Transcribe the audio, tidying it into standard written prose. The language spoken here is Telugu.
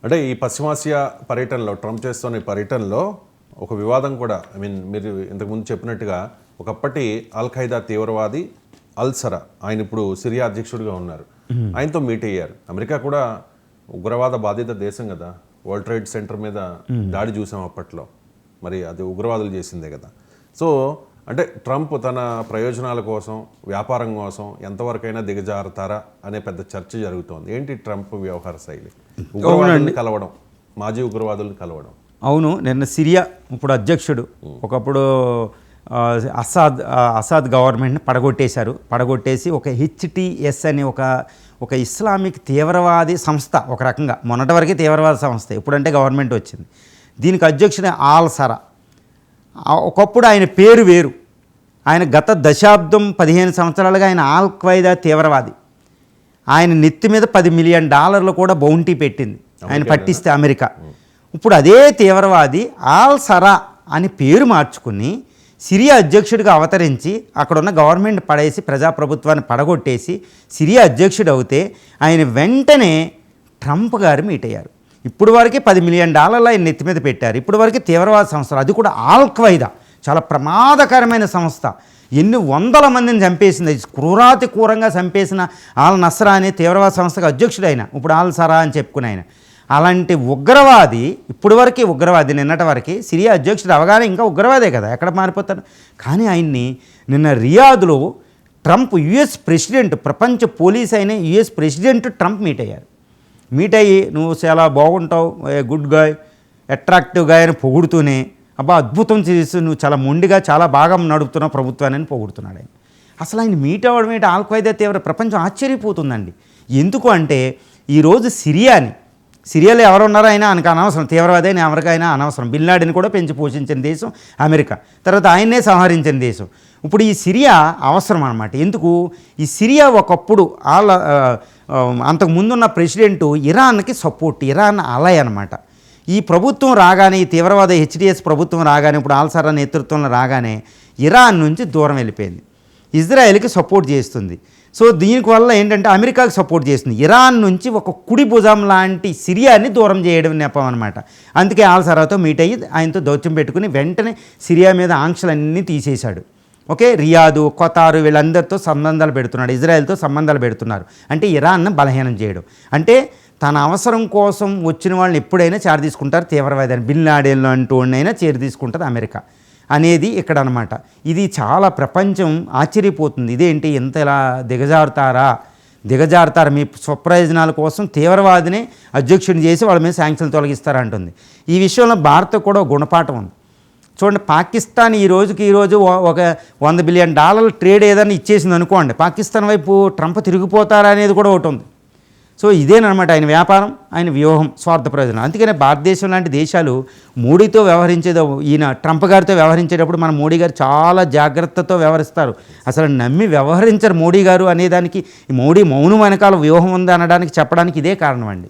అంటే ఈ పశ్చిమాసియా పర్యటనలో ట్రంప్ చేస్తున్న ఈ పర్యటనలో ఒక వివాదం కూడా మీరు ఇంతకుముందు చెప్పినట్టుగా ఒకప్పటి అల్ ఖైదా తీవ్రవాది అల్సరా ఆయన ఇప్పుడు సిరియా అధ్యక్షుడిగా ఉన్నారు. ఆయనతో మీట్ అయ్యారు. అమెరికా కూడా ఉగ్రవాద బాధిత దేశం కదా. వరల్డ్ ట్రేడ్ సెంటర్ మీద దాడి చూసాం అప్పట్లో. మరి అది ఉగ్రవాదులు చేసిందే కదా. సో అంటే ట్రంప్ తన ప్రయోజనాల కోసం వ్యాపారం కోసం ఎంతవరకైనా దిగజారుతారా అనే పెద్ద చర్చ జరుగుతోంది. ఏంటి ట్రంప్ వ్యవహార శైలి? ఉగ్రవాదులను కలవడం, మాజీ ఉగ్రవాదులను కలవడం. అవును, నిన్న సిరియా ఇప్పుడు అధ్యక్షుడు ఒకప్పుడు అసాద్ గవర్నమెంట్ని పడగొట్టేసి ఒక HTS అని ఒక ఇస్లామిక్ తీవ్రవాది సంస్థ, ఒక రకంగా మొన్నటి వరకే తీవ్రవాద సంస్థ, ఇప్పుడంటే గవర్నమెంట్ వచ్చింది. దీనికి అధ్యక్షుడు ఆల్-సరా. ఒకప్పుడు ఆయన పేరు వేరు. ఆయన గత దశాబ్దం 15 సంవత్సరాలుగా ఆయన అల్ ఖైదా తీవ్రవాది. ఆయన నెత్తి మీద $10 మిలియన్ కూడా బౌంటీ పెట్టింది ఆయన పట్టిస్తే అమెరికా. ఇప్పుడు అదే తీవ్రవాది ఆల్-సరా అని పేరు మార్చుకుని సిరియా అధ్యక్షుడిగా అవతరించి అక్కడున్న గవర్నమెంట్ పడేసి ప్రజాప్రభుత్వాన్ని పడగొట్టేసి సిరియా అధ్యక్షుడు అవుతే ఆయన వెంటనే ట్రంప్ గారు మీట్ అయ్యారు. ఇప్పుడు వరకే $10 మిలియన్ ఆయన నెత్తి మీద పెట్టారు. ఇప్పుడు వరకే తీవ్రవాద సంస్థలు, అది కూడా అల్ ఖైదా, చాలా ప్రమాదకరమైన సంస్థ. ఎన్ని వందల మందిని చంపేసింది, క్రూరాతి క్రూరంగా చంపేసిన ఆల్ నస్రా అనే తీవ్రవాద సంస్థకు అధ్యక్షుడు ఆయన, ఇప్పుడు ఆల్-సరా అని చెప్పుకుని ఆయన. అలాంటి ఉగ్రవాది, ఇప్పుడు వరకే ఉగ్రవాది, నిన్నటి వరకు సిరియా అధ్యక్షుడు అవగానే ఇంకా ఉగ్రవాదే కదా, ఎక్కడ మారిపోతాడు. కానీ ఆయన్ని నిన్న రియాద్లో ట్రంప్ US ప్రెసిడెంట్, ప్రపంచ పోలీస్ అయిన US ప్రెసిడెంట్ ట్రంప్ మీట్ అయ్యారు. మీట్ అయ్యి నువ్వు చాలా బాగుంటావు, గుడ్ గాయ్, అట్రాక్టివ్ గాయ్ అని పొగుడుతూనే, అబ్బా అద్భుతం చేసి నువ్వు చాలా మొండిగా చాలా బాగా నడుపుతున్నావు ప్రభుత్వాన్ని అని పొగుడుతున్నాడు ఆయన. అసలు ఆయన మీట్ అవ్వడం ఏంటి? అల్ ఖైదా తీవ్ర ప్రపంచం ఆశ్చర్యపోతుందండి. ఎందుకు అంటే ఈరోజు సిరియాలో ఎవరు ఉన్నారో అయినా ఆయనకు అనవసరం, తీవ్రవాది అయినా ఎవరికైనా అనవసరం. బిన్ లాడెన్ కూడా పెంచి పోషించిన దేశం అమెరికా, తర్వాత ఆయన్నే సంహరించిన దేశం. ఇప్పుడు ఈ సిరియా అవసరం అన్నమాట. ఎందుకు? ఈ సిరియా ఒకప్పుడు అంతకుముందున్న ప్రెసిడెంటు ఇరాన్కి సపోర్ట్, ఇరాన్ అలయ్ అనమాట. ఈ ప్రభుత్వం రాగానే, ఈ తీవ్రవాద HTS ప్రభుత్వం రాగానే, ఇప్పుడు ఆల్-సరా నేతృత్వంలో రాగానే ఇరాన్ నుంచి దూరం వెళ్ళిపోయింది, ఇజ్రాయెల్కి సపోర్ట్ చేస్తుంది. సో దీనివల్ల ఏంటంటే అమెరికాకి సపోర్ట్ చేస్తుంది. ఇరాన్ నుంచి ఒక కుడి భుజం లాంటి సిరియాని దూరం చేయడం నెపం అనమాట. అందుకే ఆల్-సరాతో మీట్ అయ్యి ఆయనతో దౌత్యం పెట్టుకుని వెంటనే సిరియా మీద ఆంక్షలన్నీ తీసేశాడు. ఓకే, రియాదు, ఖతారు వీళ్ళందరితో సంబంధాలు పెడుతున్నాడు, ఇజ్రాయెల్తో సంబంధాలు పెడుతున్నారు. అంటే ఇరాన్ను బలహీనం చేయడం. అంటే తన అవసరం కోసం వచ్చిన వాళ్ళని ఎప్పుడైనా చేరి తీసుకుంటారు తీవ్రవాదాన్ని, బిన్ లాడెన్ అంటూ అయినా చేరి తీసుకుంటుంది అమెరికా అనేది ఇక్కడ అనమాట. ఇది చాలా ప్రపంచం ఆశ్చర్యపోతుంది. ఇదేంటి ఎంత ఇలా దిగజారుతారా మీ స్వప్రయోజనాల కోసం తీవ్రవాదిని అధ్యక్షుడిని చేసి వాళ్ళ మీద శాంక్షన్లు తొలగిస్తారంటుంది. ఈ విషయంలో భారత్ కూడా గుణపాఠం ఉంది. చూడండి, పాకిస్తాన్ ఈ రోజు ఒక $100 బిలియన్ ట్రేడ్ ఏదైనా ఇచ్చేసింది అనుకోండి, పాకిస్తాన్ వైపు ట్రంప్ తిరిగిపోతారా అనేది కూడా ఒకటి ఉంది. సో ఇదేనమాట ఆయన వ్యాపారం, ఆయన వ్యూహం, స్వార్థ ప్రయోజనం. అందుకనే భారతదేశం లాంటి దేశాలు మోడీతో ఈయన ట్రంప్ గారితో వ్యవహరించేటప్పుడు మన మోడీ గారు చాలా జాగ్రత్తతో వ్యవహరిస్తారు. అసలు నమ్మి వ్యవహరించరు మోడీ గారు అనేదానికి, ఈ మోడీ మౌనం వెనకాల వ్యూహం ఉంది అనడానికి చెప్పడానికి ఇదే కారణం అండి.